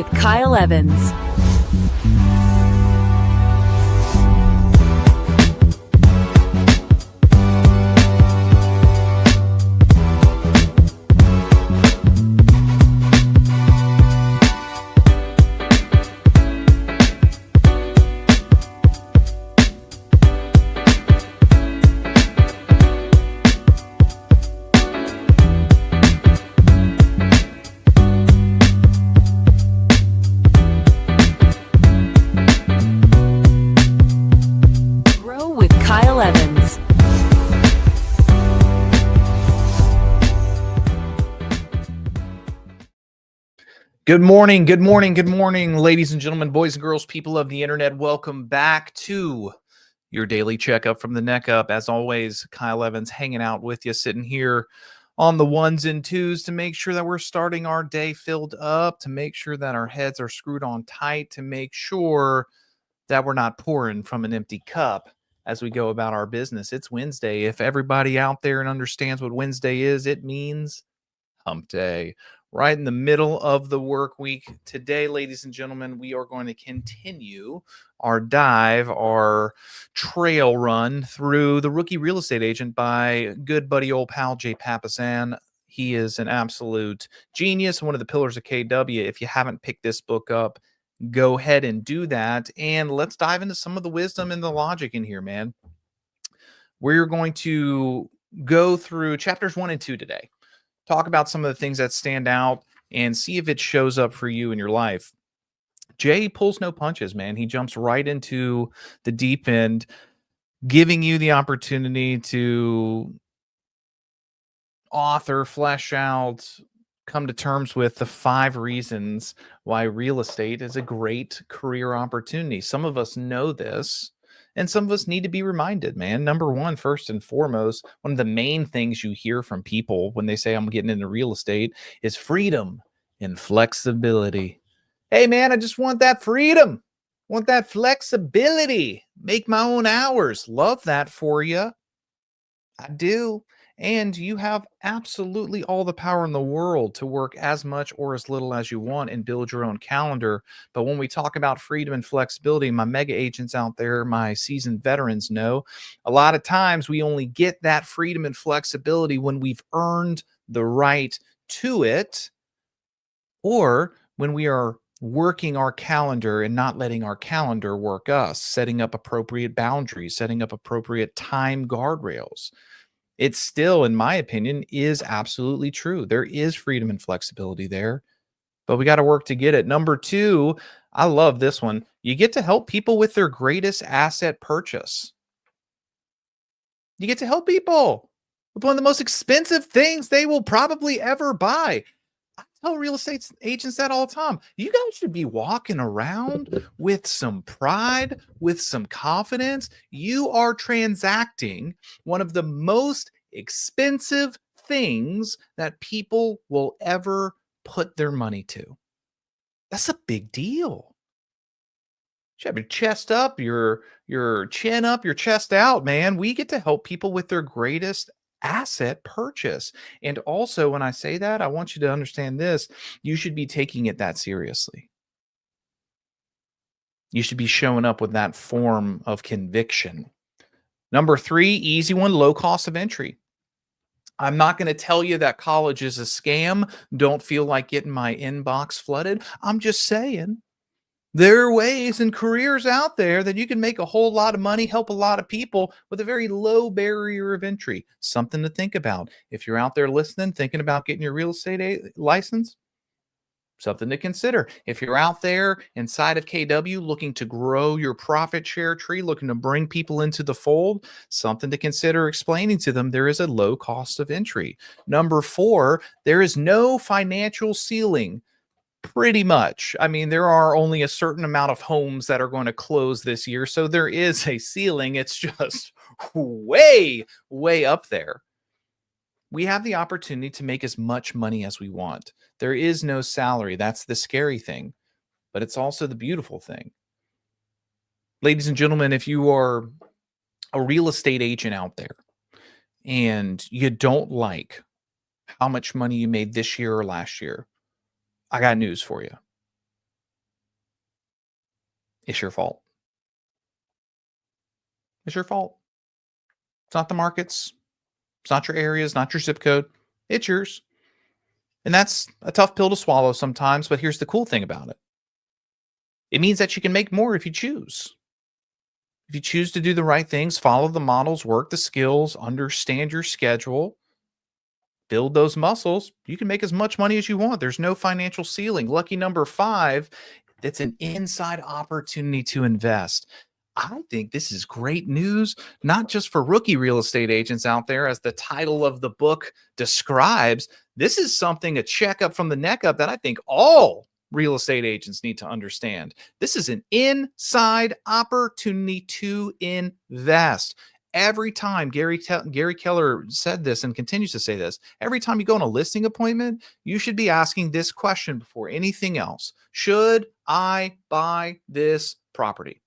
with Kyle Evans. Grow with Kyle Evans. Good morning, good morning, good morning, ladies and gentlemen, boys and girls, people of the internet. Welcome back to your daily checkup from the neck up. As always, Kyle Evans hanging out with you, sitting here on the ones and twos to make sure that we're starting our day filled up, to make sure that our heads are screwed on tight, to make sure that we're not pouring from an empty cup as we go about our business. It's Wednesday. If everybody out there and understands what Wednesday is, it means hump day, right in the middle of the work week. Today, ladies and gentlemen, we are going to continue our dive, our trail run through The Rookie Real Estate Agent by good buddy old pal Jay Papasan. He is an absolute genius, one of the pillars of K.W. If you haven't picked this book up, go ahead and do that. And let's dive into some of the wisdom and the logic in here, man. We're going to go through chapters 1 and 2 today. Talk about some of the things that stand out and see if it shows up for you in your life. Jay pulls no punches, man. He jumps right into the deep end, giving you the opportunity to author, flesh out, come to terms with the 5 reasons why real estate is a great career opportunity. Some of us know this, and some of us need to be reminded, man. Number one, first and foremost, one of the main things you hear from people when they say I'm getting into real estate is freedom and flexibility. Hey, man, I just want that freedom. Want that flexibility. Make my own hours. Love that for you. I do. And you have absolutely all the power in the world to work as much or as little as you want and build your own calendar. But when we talk about freedom and flexibility, my mega agents out there, my seasoned veterans know a lot of times we only get that freedom and flexibility when we've earned the right to it, or when we are working our calendar and not letting our calendar work us, setting up appropriate boundaries, setting up appropriate time guardrails. It still, in my opinion, is absolutely true. There is freedom and flexibility there, but we got to work to get it. Number 2, I love this one. You get to help people with their greatest asset purchase. You get to help people with one of the most expensive things they will probably ever buy. I tell real estate agents that all the time. You guys should be walking around with some pride, with some confidence. You are transacting one of the most expensive things that people will ever put their money to. That's a big deal. You have your chest up, your chin up, your chest out, man. We get to help people with their greatest asset purchase. And also, when I say that, I want you to understand this. You should be taking it that seriously. You should be showing up with that form of conviction. Number 3, easy one, low cost of entry. I'm not going to tell you that college is a scam. Don't feel like getting my inbox flooded. I'm just saying there are ways and careers out there that you can make a whole lot of money, help a lot of people with a very low barrier of entry. Something to think about. If you're out there listening, thinking about getting your real estate license, something to consider. If you're out there inside of KW looking to grow your profit share tree, looking to bring people into the fold, something to consider explaining to them there is a low cost of entry. Number 4, there is no financial ceiling. Pretty much. I mean, there are only a certain amount of homes that are going to close this year. So there is a ceiling. It's just way, way up there. We have the opportunity to make as much money as we want. There is no salary. That's the scary thing, but it's also the beautiful thing. Ladies and gentlemen, if you are a real estate agent out there and you don't like how much money you made this year or last year, I got news for you. It's your fault. It's your fault. It's not the markets. It's not your areas, not your zip code. It's yours. And that's a tough pill to swallow sometimes, but here's the cool thing about it. It means that you can make more if you choose. If you choose to do the right things, follow the models, work the skills, understand your schedule, build those muscles, you can make as much money as you want. There's no financial ceiling. Lucky number 5, that's an inside opportunity to invest. I think this is great news, not just for rookie real estate agents out there, as the title of the book describes. This is something, a checkup from the neck up, that I think all real estate agents need to understand. This is an inside opportunity to invest. Every time Gary Keller said this and continues to say this, every time you go on a listing appointment, you should be asking this question before anything else. Should I buy this property?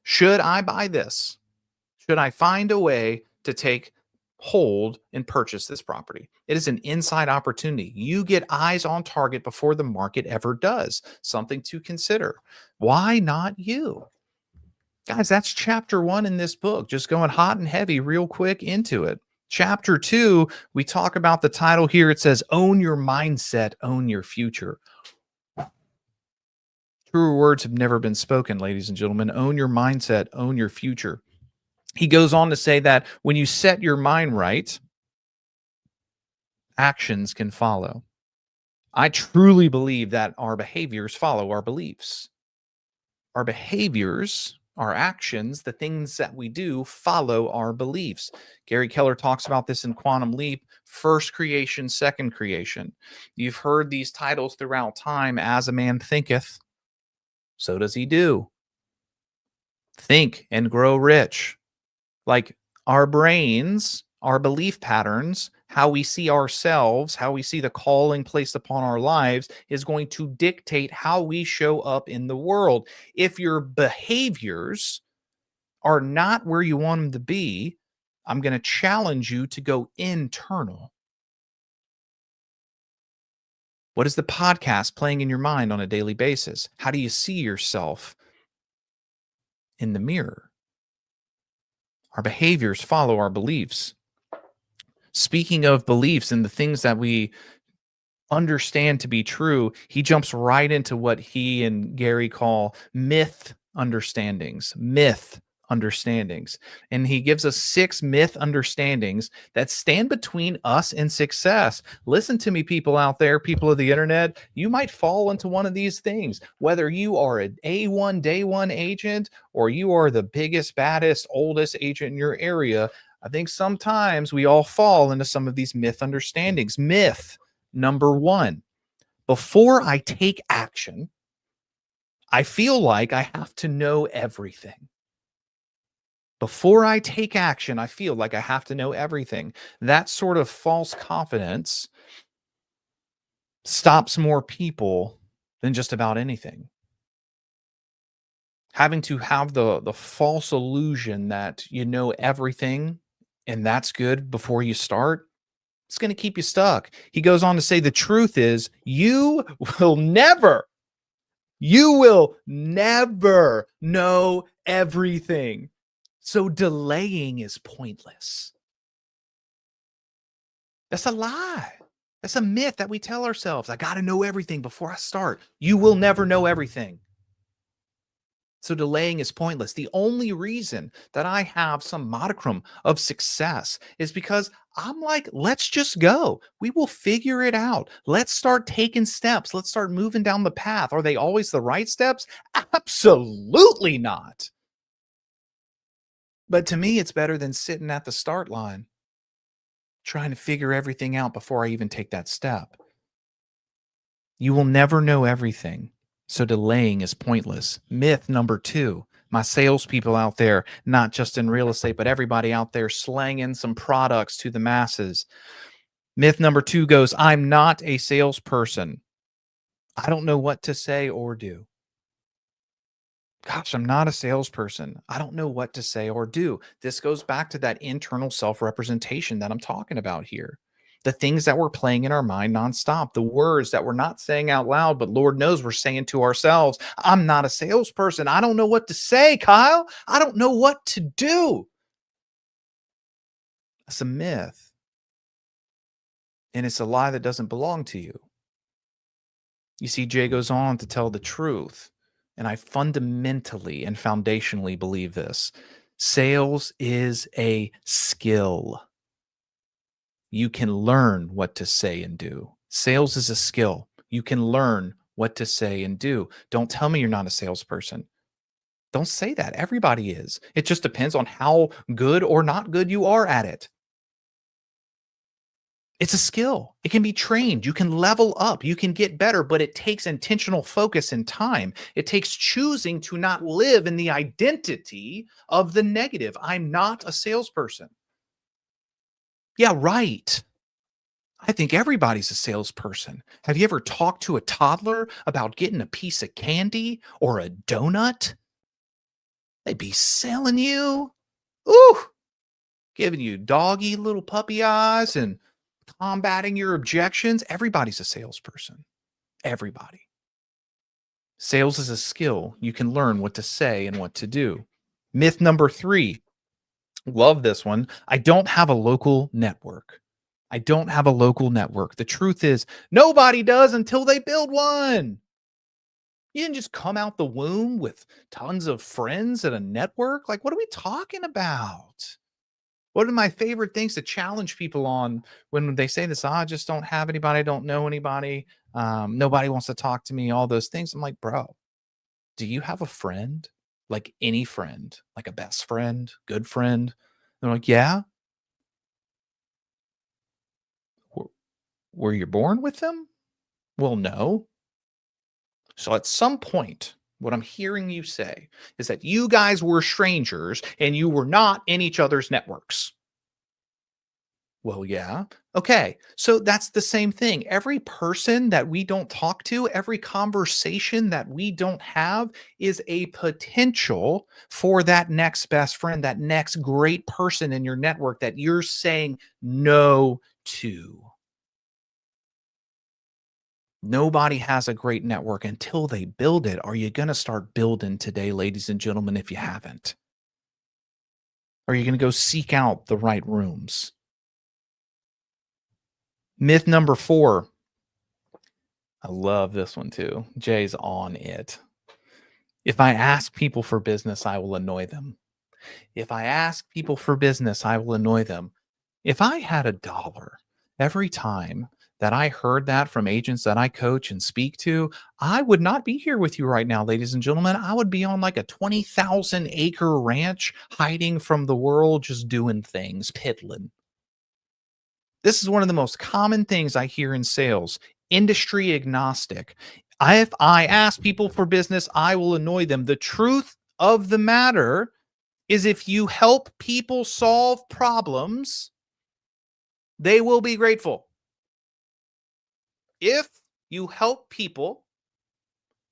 Should I buy this? Should I find a way to take hold and purchase this property? It is an inside opportunity. You get eyes on target before the market ever does. Something to consider. Why not you? Guys, that's chapter 1 in this book. Just going hot and heavy real quick into it. Chapter 2, we talk about the title here. It says, Own Your Mindset, Own Your Future. Truer words have never been spoken, ladies and gentlemen. Own your mindset, own your future. He goes on to say that when you set your mind right, actions can follow. I truly believe that our behaviors follow our beliefs. Our behaviors, our actions, the things that we do follow our beliefs. Gary Keller talks about this in Quantum Leap: first creation, second creation. You've heard these titles throughout time. As a man thinketh, so does he do. Think and grow rich. Like, our brains, our belief patterns, how we see ourselves, how we see the calling placed upon our lives is going to dictate how we show up in the world. If your behaviors are not where you want them to be, I'm going to challenge you to go internal. What is the podcast playing in your mind on a daily basis? How do you see yourself in the mirror? Our behaviors follow our beliefs. Speaking of beliefs and the things that we understand to be true, he jumps right into what he and Gary call myth understandings. Myth understandings. And he gives us 6 myth understandings that stand between us and success. Listen to me, people out there, people of the internet. You might fall into one of these things, whether you are an A1 day one agent or you are the biggest, baddest, oldest agent in your area. I think sometimes we all fall into some of these myth understandings. Myth number 1: before I take action, I feel like I have to know everything. Before I take action, I feel like I have to know everything. That sort of false confidence stops more people than just about anything. Having to have the false illusion that you know everything and that's good before you start, it's going to keep you stuck. He goes on to say the truth is will never you will never know everything. So delaying is pointless. That's a lie. That's a myth that we tell ourselves. I got to know everything before I start. You will never know everything. So delaying is pointless. The only reason that I have some modicum of success is because I'm like, let's just go. We will figure it out. Let's start taking steps. Let's start moving down the path. Are they always the right steps? Absolutely not. But to me, it's better than sitting at the start line trying to figure everything out before I even take that step. You will never know everything. So delaying is pointless. Myth number 2: my salespeople out there, not just in real estate, but everybody out there slanging some products to the masses. Myth number 2 goes, I'm not a salesperson. I don't know what to say or do. Gosh, I'm not a salesperson. I don't know what to say or do. This goes back to that internal self representation that I'm talking about here. the things that we're playing in our mind nonstop, the words that we're not saying out loud, but Lord knows we're saying to ourselves, I'm not a salesperson. I don't know what to say, Kyle. I don't know what to do. It's a myth, and it's a lie that doesn't belong to you. You see, Jay goes on to tell the truth, and I fundamentally and foundationally believe this. Sales is a skill. You can learn what to say and do. Sales is a skill. You can learn what to say and do. Don't tell me you're not a salesperson. Don't say that. Everybody is. It just depends on how good or not good you are at it. It's a skill. It can be trained. You can level up. You can get better, but it takes intentional focus and time. It takes choosing to not live in the identity of the negative. I'm not a salesperson. Yeah, right. I think everybody's a salesperson. Have you ever talked to a toddler about getting a piece of candy or a donut? They'd be selling you. Ooh, giving you doggy little puppy eyes and combating your objections. Everybody's a salesperson. Everybody. Sales is a skill. You can learn what to say and what to do. Myth number 3. Love this one. I don't have a local network. I don't have a local network. The truth is, nobody does until they build one. You didn't just come out the womb with tons of friends and a network. Like, what are we talking about? One of my favorite things to challenge people on when they say this, I just don't have anybody, I don't know anybody, nobody wants to talk to me, all those things. I'm like, bro, do you have a friend? Like any friend, like a best friend, good friend? They're like, yeah. "W- Were you born with them? Well, no. So at some point, what I'm hearing you say is that you guys were strangers and you were not in each other's networks. Well, yeah. Okay. So that's the same thing. Every person that we don't talk to, every conversation that we don't have is a potential for that next best friend, that next great person in your network that you're saying no to. Nobody has a great network until they build it. Are you going to start building today, ladies and gentlemen, if you haven't? Are you going to go seek out the right rooms? Myth number 4. I love this one too. Jay's on it. If I ask people for business, I will annoy them. If I ask people for business, I will annoy them. If I had $1 every time that I heard that from agents that I coach and speak to, I would not be here with you right now, ladies and gentlemen. I would be on like a 20,000 acre ranch hiding from the world, just doing things, piddling. This is one of the most common things I hear in sales, industry agnostic. If I ask people for business, I will annoy them. The truth of the matter is if you help people solve problems, they will be grateful. If you help people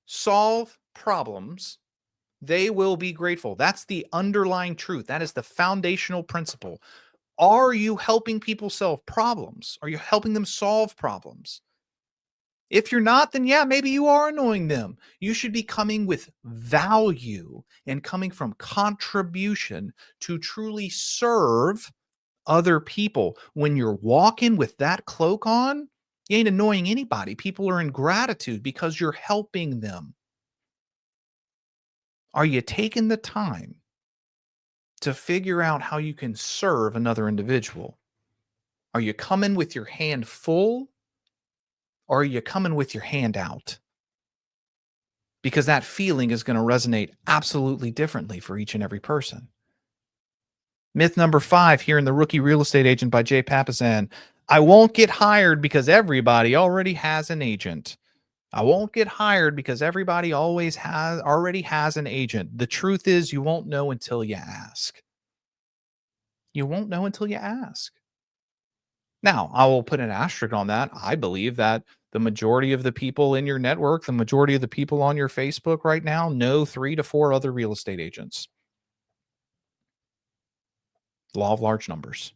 solve problems, they will be grateful. That's the underlying truth. That is the foundational principle. Are you helping people solve problems? Are you helping them solve problems? If you're not, then yeah, maybe you are annoying them. You should be coming with value and coming from contribution to truly serve other people. When you're walking with that cloak on, you ain't annoying anybody. People are in gratitude because you're helping them. Are you taking the time to figure out how you can serve another individual? Are you coming with your hand full or are you coming with your hand out? Because that feeling is going to resonate absolutely differently for each and every person. Myth number 5 here in The Rookie Real Estate Agent by Jay Papasan. I won't get hired because everybody already has an agent. I won't get hired because everybody already has an agent. The truth is you won't know until you ask. You won't know until you ask. Now, I will put an asterisk on that. I believe that the majority of the people in your network, the majority of the people on your Facebook right now know 3 to 4 other real estate agents. Law of large numbers.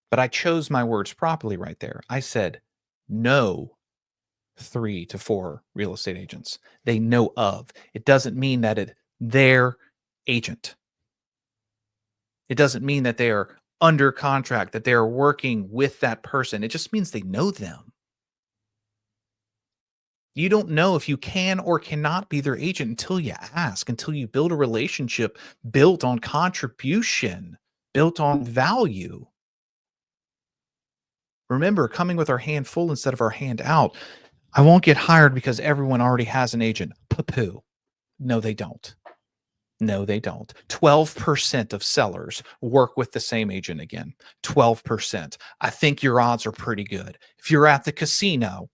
But I chose my words properly right there. I said, no 3 to 4 real estate agents. They know of. It doesn't mean that their agent. It doesn't mean that they are under contract, that they are working with that person. It just means they know them. You don't know if you can or cannot be their agent until you ask, until you build a relationship built on contribution, built on value. Remember, coming with our hand full instead of our hand out. I won't get hired because everyone already has an agent. Poo-poo. No, they don't. No, they don't. 12% of sellers work with the same agent again. 12%. I think your odds are pretty good. If you're at the casino,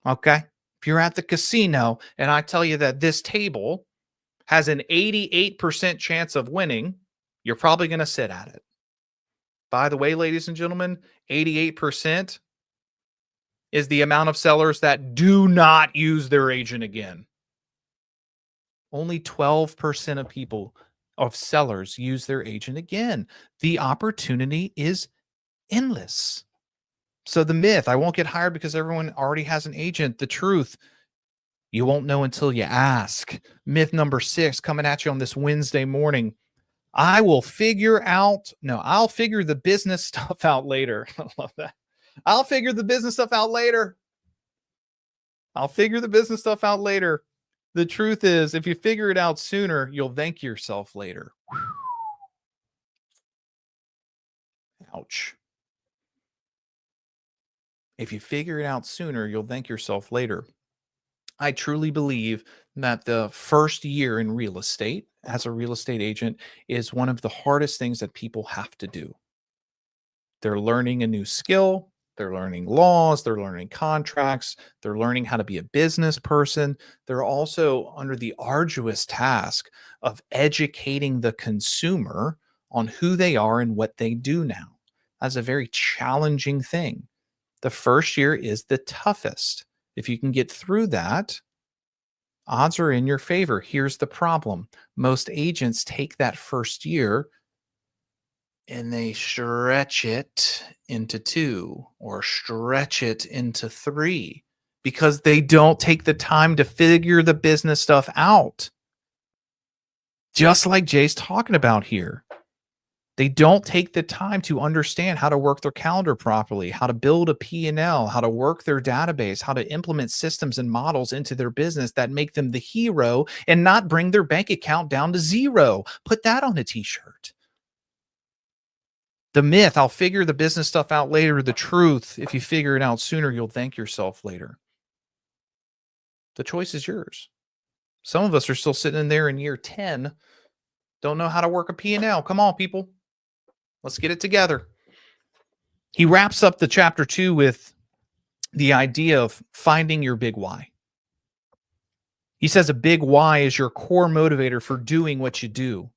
okay? If you're at the casino and I tell you that this table has an 88% chance of winning, you're probably going to sit at it. By the way, ladies and gentlemen, 88% is the amount of sellers that do not use their agent again. Only 12% of people, of sellers, use their agent again. The opportunity is endless. So the myth, I won't get hired because everyone already has an agent. The truth, you won't know until you ask. Myth number 6 coming at you on this Wednesday morning. I'll figure the business stuff out later. I love that. I'll figure the business stuff out later. I'll figure the business stuff out later. The truth is, if you figure it out sooner, you'll thank yourself later. Ouch. If you figure it out sooner, you'll thank yourself later. I truly believe that the first year in real estate as a real estate agent is one of the hardest things that people have to do. They're learning a new skill. They're learning laws. They're learning contracts. They're learning how to be a business person. They're also under the arduous task of educating the consumer on who they are and what they do now. That's a very challenging thing. The first year is the toughest. If you can get through that, odds are in your favor. Here's the problem. Most agents take that first year and they stretch it into 2 or stretch it into 3 because they don't take the time to figure the business stuff out. Just like Jay's talking about here. They don't take the time to understand how to work their calendar properly, how to build a P&L, how to work their database, how to implement systems and models into their business that make them the hero and not bring their bank account down to 0. Put that on a t-shirt. The myth, I'll figure the business stuff out later. The truth, if you figure it out sooner, you'll thank yourself later. The choice is yours. Some of us are still sitting in there in year 10, don't know how to work a P&L. Come on, people. Let's get it together. He wraps up the chapter 2 with the idea of finding your big why. He says a big why is your core motivator for doing what you do.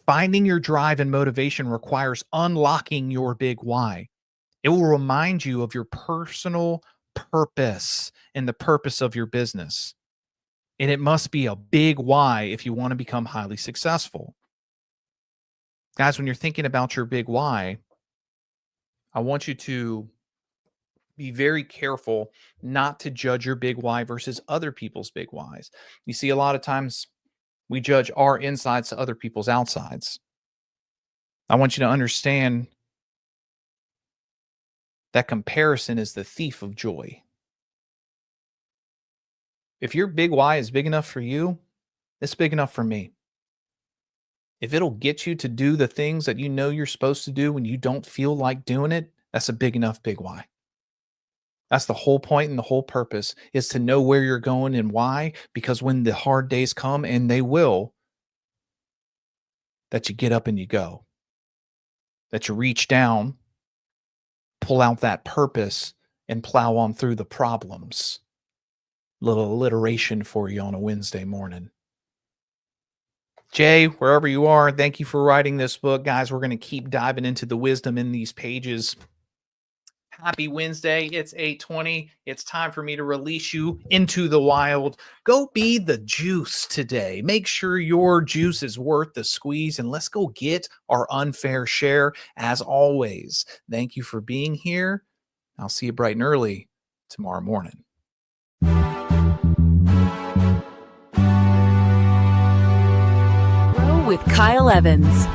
Finding your drive and motivation requires unlocking your big why. It will remind you of your personal purpose and the purpose of your business. And it must be a big why if you want to become highly successful. Guys, when you're thinking about your big why, I want you to be very careful not to judge your big why versus other people's big whys. You see, a lot of times we judge our insides to other people's outsides. I want you to understand that comparison is the thief of joy. If your big why is big enough for you, it's big enough for me. If it'll get you to do the things that you know you're supposed to do when you don't feel like doing it, that's a big enough big why. That's the whole point and the whole purpose is to know where you're going and why, because when the hard days come, and they will, that you get up and you go, that you reach down, pull out that purpose and plow on through the problems. Little alliteration for you on a Wednesday morning. Jay, wherever you are, thank you for writing this book. Guys, we're going to keep diving into the wisdom in these pages. Happy Wednesday. It's 8:20. It's time for me to release you into the wild. Go be the juice today. Make sure your juice is worth the squeeze, and let's go get our unfair share. As always, thank you for being here. I'll see you bright and early tomorrow morning. Grow with Kyle Evans.